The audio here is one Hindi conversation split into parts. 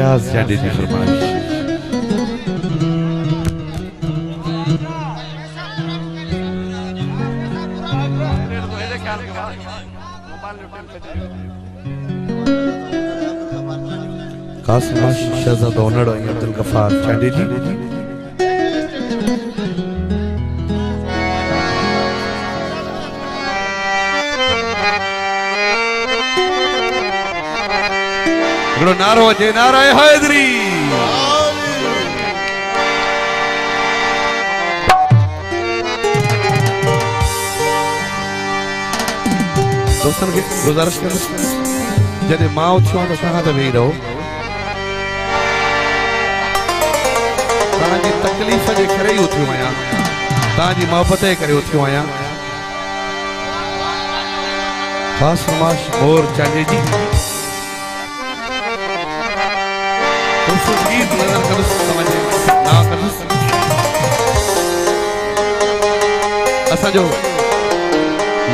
रियाज चांडी जी फरमाइश। कासिम शहजादा ओनड़ अब्दुल गफार चांडी जी। नारो जे नारा हैदरी। दोस्तन के गुजारिश कर जदे मां उथियो तो तहां ते वेही रहो। तहांजी तकलीफ़ जे करे ही उथियो आहियां, तहांजी मोहब्बत जे करे उथियो आहियां। ख़ास फरमाइश और चांडी जी गीत नजर कर समझे ना कर असा जो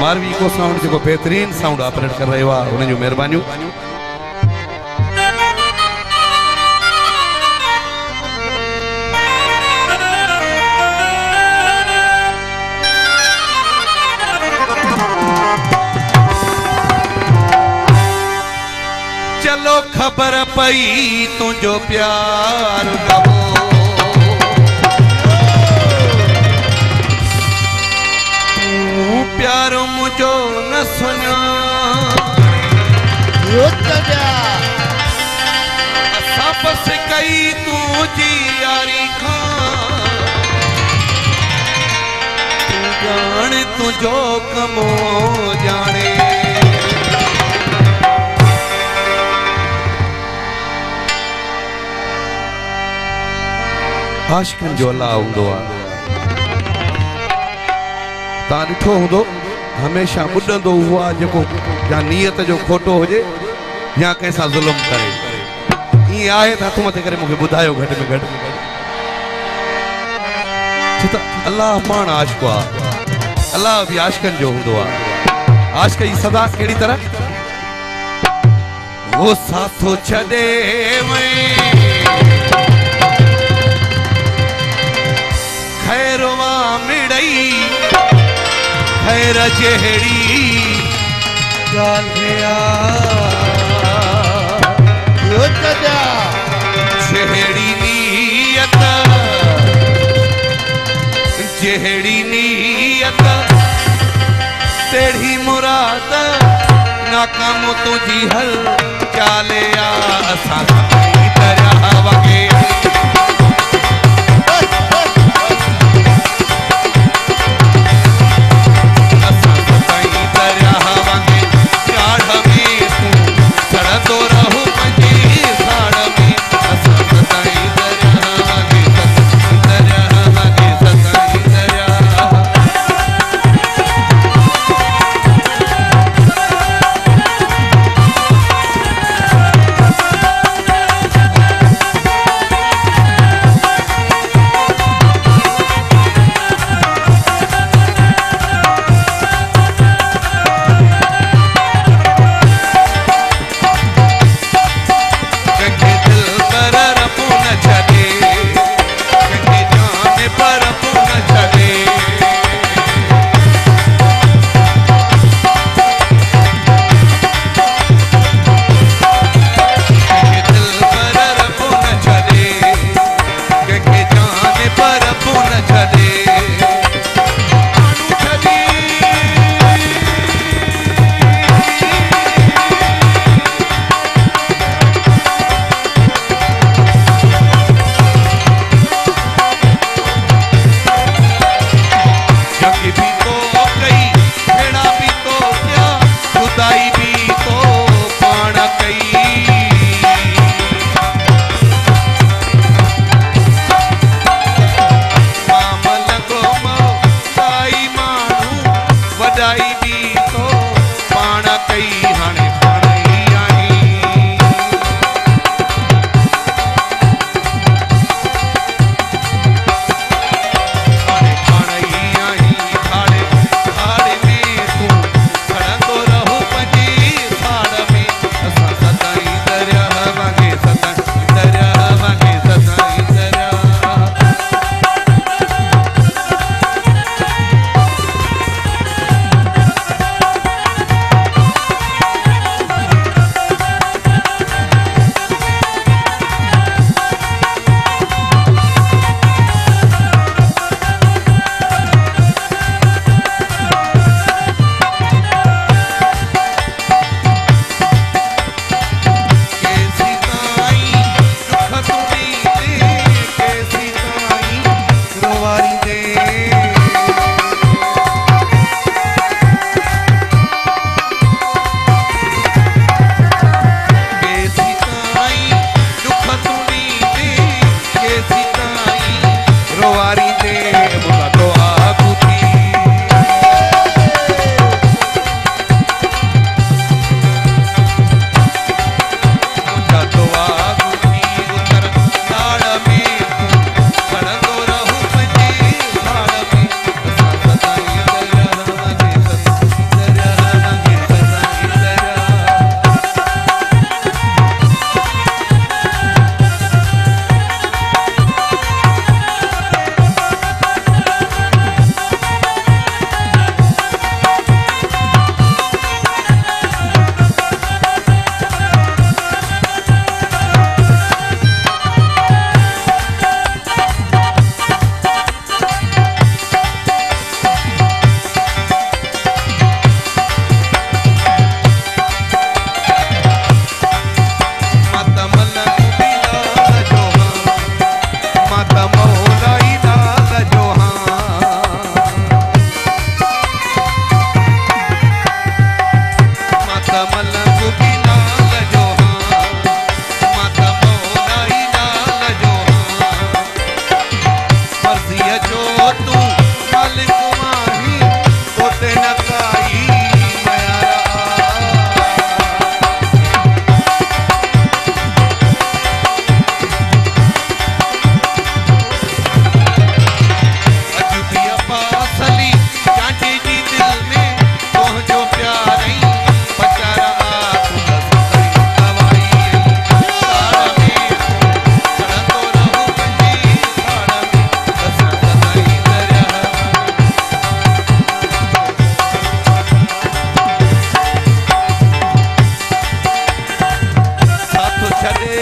मारवी को साउंड जो बेहतरीन साउंड ऑपरेट कर रहे हो उन जो मेहरबानी। चलो खबर पई तुझो प्यार गवो, तू प्यारो मुझो न सुना असा बस कई तू जी यारी खां, तू जाने तुझो कमो जाने। आशिकन जो अल्लाह हूंदो आहे तव्हां ॾिठो हूंदो हमेशा ॿुॾंदो उहो आहे जेको या नीयत जो खोटो हुजे या कंहिंसां ज़ुल्म करे। ईअं आहे त हथ मथे करे मूंखे ॿुधायो घटि में घटि। छो त अल्लाह पाण आशिक़ु आहे, अल्लाह बि आशिकनि जो हूंदो आहे। आशिक़ जी सदा कहिड़ी तरह वो साथो छॾे वई खैरवा मिड़ई खैर जहिड़ी ॻाल्हिया जहिड़ी नीयत जहिड़ी नीयत तेड़ी मुराद नाकाम तुझी हल चाले आ असां साईं दरिया वगे।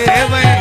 वया